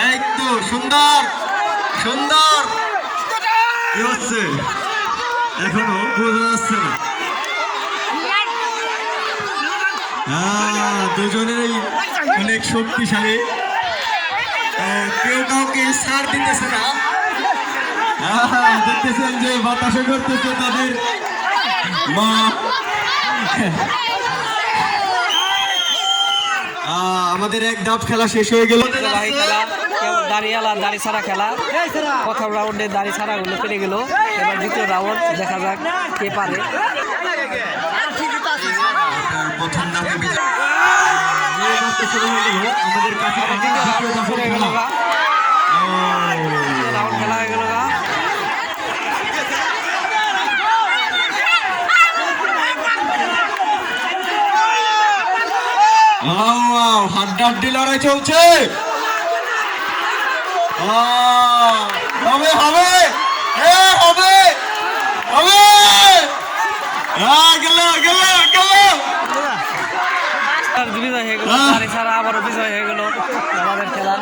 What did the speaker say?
এই তো সুন্দর সুন্দর। কি হচ্ছে এখনো বোঝা যাচ্ছে না। দুজনেরই অনেক শক্তিশালী, কেউ কাউকে ছাড় দিতেছে না। দেখতেছেন যে বাতাসে করতেছে তাদের মা। আমাদের এক ধাপ খেলা শেষ হয়ে গেল। দাঁড়িয়ালা দাড়ি ছাড়া খেলা, প্রথম রাউন্ডে দাড়ি ছাড়া গুলো পেরে গেল। এবার দ্বিতীয় রাউন্ড দেখা যাক কে পারে। প্রথম ধাপে আমাদের কাছে রাউন্ড খেলা হয়ে গেল। হাড্ডাহাড্ডি লড়াই চলছে। হবে হবে হবে হবে। গেল গেল গেল। বিজয় হয়ে গেল, দাড়ি ছাড়া আবারও বিজয় হয়ে গেল আমাদের খেলা।